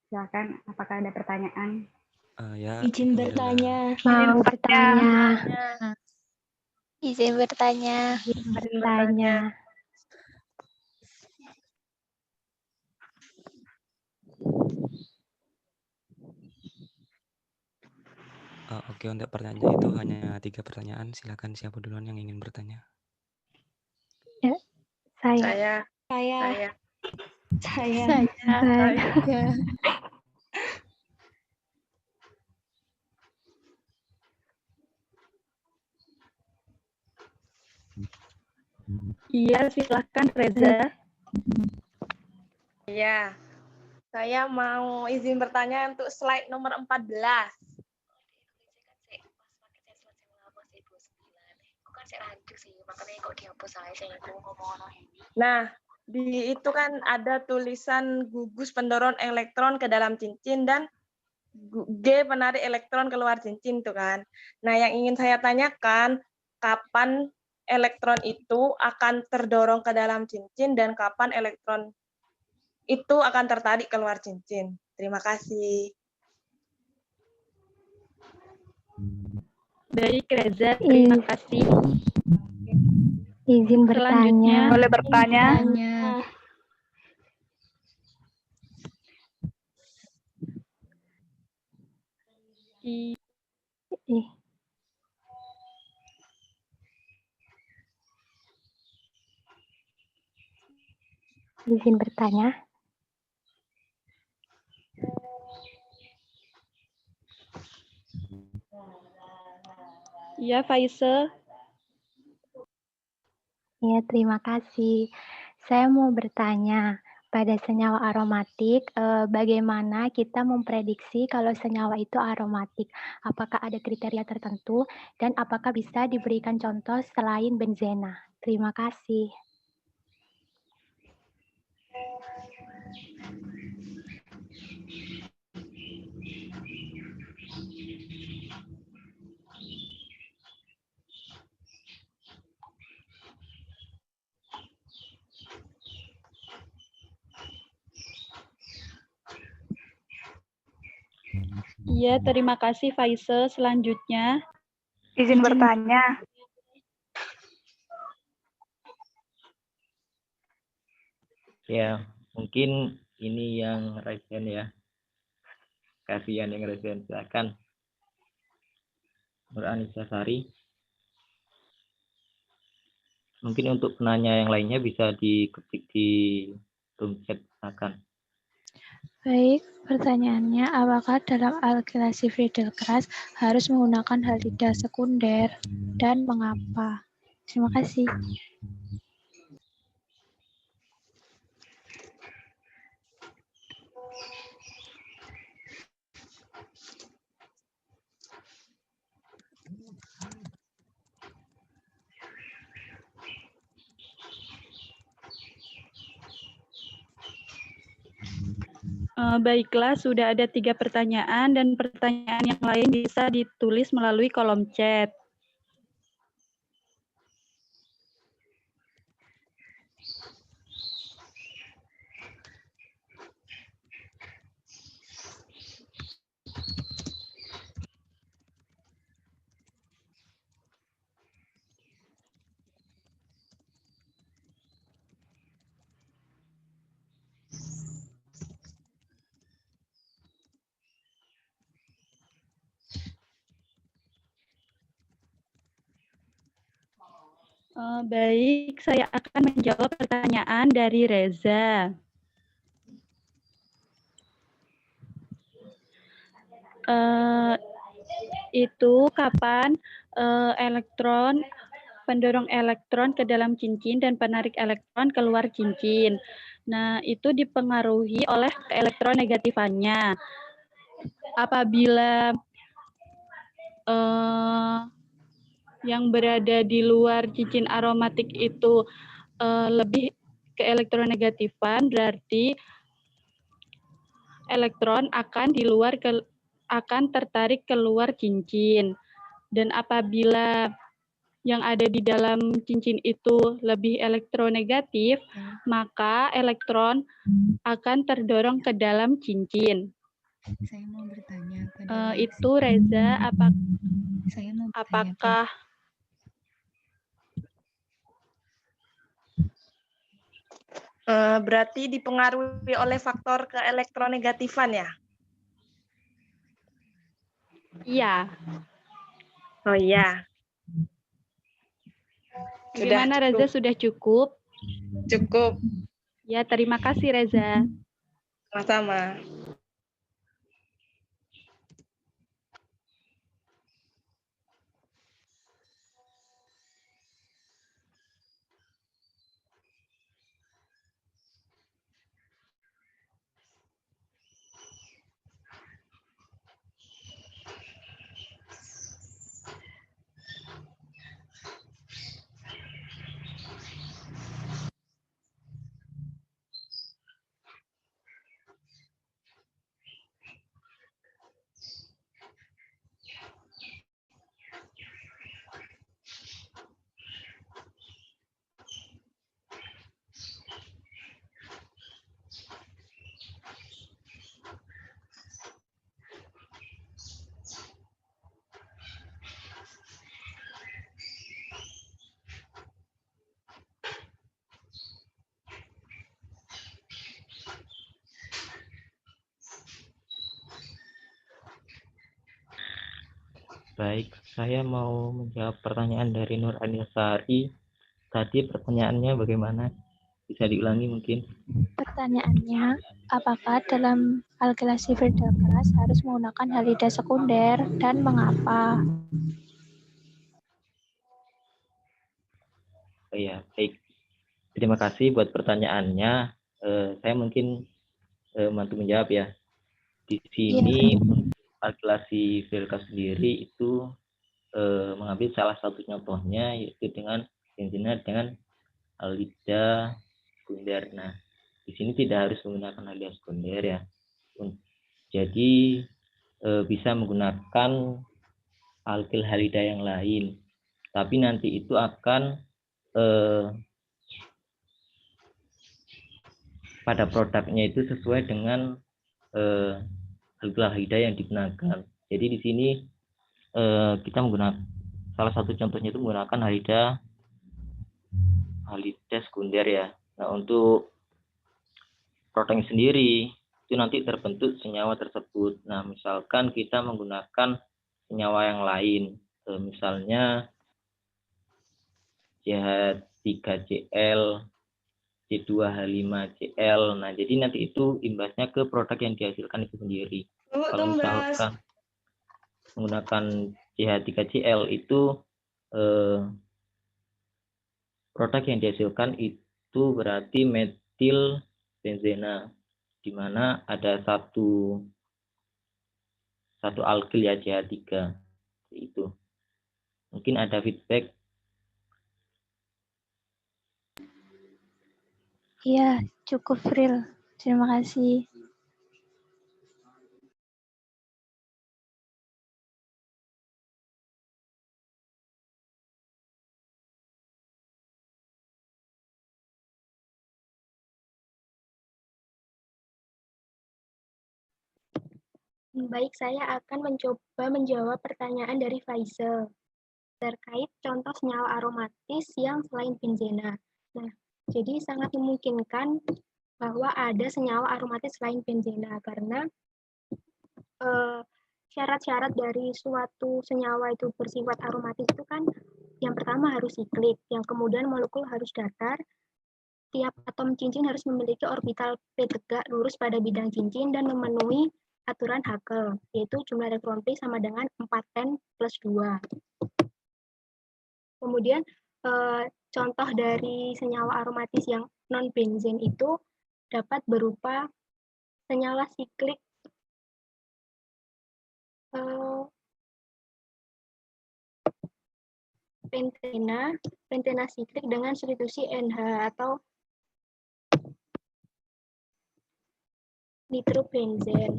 Silakan, apakah ada pertanyaan? Ya, Izin bertanya. Mau bertanya. Izin bertanya. Oke, untuk pertanyaan itu hanya 3 pertanyaan. Silakan siapa duluan yang ingin bertanya. Ya, Saya. Iya, silakan Reza. Iya. Saya mau izin bertanya untuk slide nomor 14. Nah, di itu kan ada tulisan gugus pendorong elektron ke dalam cincin dan G penarik elektron keluar cincin tuh kan. Nah, yang ingin saya tanyakan, kapan elektron itu akan terdorong ke dalam cincin dan kapan elektron itu akan tertarik keluar cincin. Terima kasih. Baik, Reza, terima kasih. Izin bertanya. Selanjutnya, Boleh bertanya? I- Ih. Izin bertanya. Ya, Faisal. Ya, terima kasih. Saya mau bertanya, pada senyawa aromatik, bagaimana kita memprediksi kalau senyawa itu aromatik? Apakah ada kriteria tertentu dan apakah bisa diberikan contoh selain benzena? Terima kasih. Iya, terima kasih Faisal. Selanjutnya, Izin bertanya. Ya, mungkin ini yang Raisen ya. Kasihan yang Raisen, silakan. Nur Anissa Sari. Mungkin untuk penanya yang lainnya bisa diketik di room chat, silakan. Baik, pertanyaannya, apakah dalam alkilasi Friedel-Crafts harus menggunakan halida sekunder dan mengapa? Terima kasih. Baiklah, sudah ada 3 pertanyaan dan pertanyaan yang lain bisa ditulis melalui kolom chat. Baik, saya akan menjawab pertanyaan dari Reza. Itu kapan pendorong elektron ke dalam cincin dan penarik elektron keluar cincin. Nah, itu dipengaruhi oleh elektronegatifannya. Apabila yang berada di luar cincin aromatik itu lebih ke elektronegatifan, berarti elektron akan tertarik keluar cincin. Dan apabila yang ada di dalam cincin itu lebih elektronegatif, maka elektron akan terdorong ke dalam cincin. Saya mau bertanya Itu Reza, apakah Berarti dipengaruhi oleh faktor keelektronegatifan ya? Iya. Oh iya. Bagaimana Reza, sudah cukup? Cukup. Ya, terima kasih Reza. Sama-sama. Baik, saya mau menjawab pertanyaan dari Nur Anisari. Tadi pertanyaannya bagaimana? Bisa diulangi mungkin? Pertanyaannya, apakah dalam alkilasi Friedel Crafts harus menggunakan halida sekunder dan mengapa? Oh ya, baik. Terima kasih buat pertanyaannya. Saya mungkin bantu menjawab ya. Di sini untuk alkilasi Friedel Crafts sendiri itu mengambil salah satu contohnya yaitu dengan benzena dengan halida sekunder. Nah, di sini tidak harus menggunakan halida sekunder ya. Jadi bisa menggunakan alkil halida yang lain. Tapi nanti itu akan pada produknya itu sesuai dengan alkil halida yang digunakan. Jadi di sini kita menggunakan salah satu contohnya itu menggunakan halida sekunder ya. Nah, untuk produknya sendiri itu nanti terbentuk senyawa tersebut. Nah, misalkan kita menggunakan senyawa yang lain, misalnya CH3Cl, C2H5Cl. Nah, jadi nanti itu imbasnya ke produk yang dihasilkan itu sendiri. Kalau misalkan menggunakan CH3Cl itu produk yang dihasilkan itu berarti metil benzena, di mana ada satu alkil ya CH3 itu. Mungkin ada feedback. Iya, cukup Fril. Terima kasih. Baik, saya akan mencoba menjawab pertanyaan dari Faisal terkait contoh senyawa aromatis yang selain benzena. Nah, jadi sangat memungkinkan bahwa ada senyawa aromatis selain benzena karena syarat-syarat dari suatu senyawa itu bersifat aromatis itu kan yang pertama harus siklik, yang kemudian molekul harus datar, tiap atom cincin harus memiliki orbital p tegak lurus pada bidang cincin dan memenuhi aturan Hakel, yaitu jumlah elektron P sama dengan 4n plus 2. Kemudian contoh dari senyawa aromatis yang non-benzen itu dapat berupa senyawa siklik pentena siklik dengan substitusi NH atau nitrobenzen.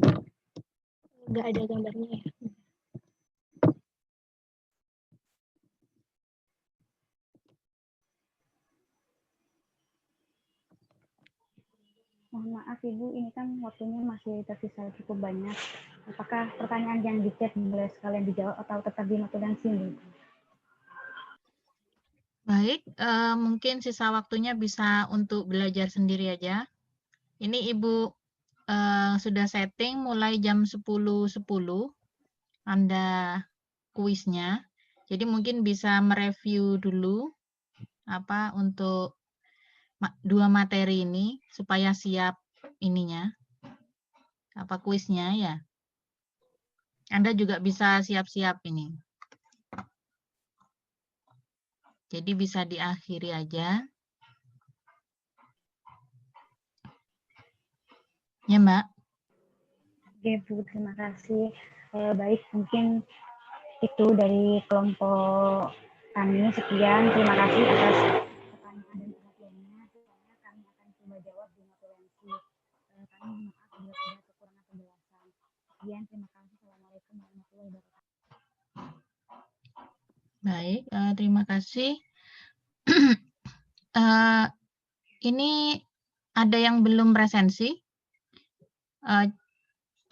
Nggak ada gambarnya ya. Mohon maaf Ibu, ini kan waktunya masih tersisa cukup banyak. Apakah pertanyaan yang di chat boleh sekalian dijawab atau tetap di notulensi? Baik, mungkin sisa waktunya bisa untuk belajar sendiri aja. Ini Ibu sudah setting mulai jam 10.10 Anda kuisnya. Jadi mungkin bisa mereview dulu apa untuk dua materi ini supaya siap ininya apa kuisnya ya. Anda juga bisa siap-siap ini. Jadi bisa diakhiri aja. Ya, Mbak. Oke, Bu, terima kasih. Baik, mungkin itu dari kelompok kami. Sekian, terima kasih atas pertanyaan dan perhatiannya. Sisanya kami akan coba jawab di notulensi. Kami maaf bila ada kekurangan penjelasan. Sekian, terima kasih. Assalamualaikum warahmatullahi wabarakatuh. Baik, terima kasih. Ini ada yang belum presensi.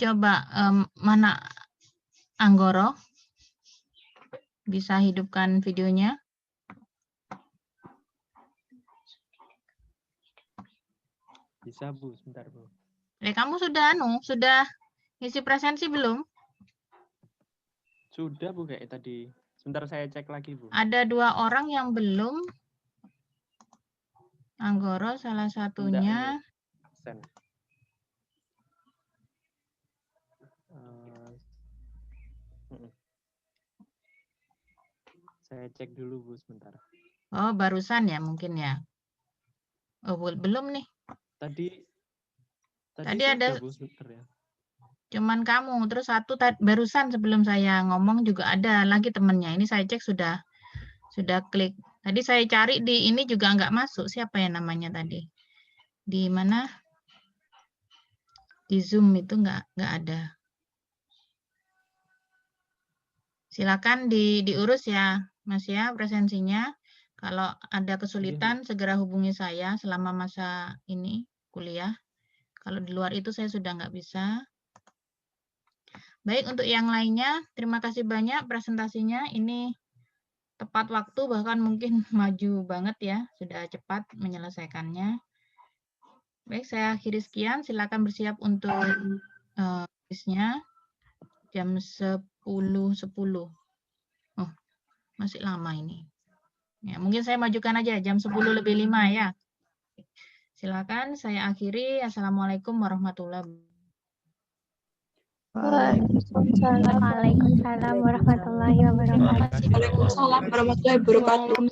Coba mana Anggoro? Bisa hidupkan videonya. Bisa Bu, sebentar Bu. Kamu sudah ngisi presensi belum? Sudah Bu kayak tadi. Sebentar saya cek lagi Bu. Ada 2 orang yang belum. Anggoro salah satunya. Absen. Saya cek dulu Bu sebentar. Oh, barusan ya mungkin ya. Oh, belum nih. Tadi Tadi ada Bu sebentar ya. cuman kamu, terus satu barusan sebelum saya ngomong juga ada lagi temennya. Ini saya cek sudah klik. Tadi saya cari di ini juga nggak masuk. Siapa ya namanya tadi? Di mana? Di Zoom itu nggak ada. Silakan diurus ya, Mas ya, presensinya. Kalau ada kesulitan segera hubungi saya selama masa ini kuliah. Kalau di luar itu saya sudah nggak bisa. Baik, untuk yang lainnya, terima kasih banyak presentasinya. Ini tepat waktu, bahkan mungkin maju banget ya, sudah cepat menyelesaikannya. Baik, saya akhiri sekian. Silakan bersiap untuk kuisnya jam 10.10. Oh, masih lama ini. Ya, mungkin saya majukan aja jam 10:05 ya. Silakan saya akhiri. Assalamualaikum warahmatullahi wabarakatuh. Waalaikumsalam warahmatullahi wabarakatuh. Waalaikumsalam warahmatullahi wabarakatuh.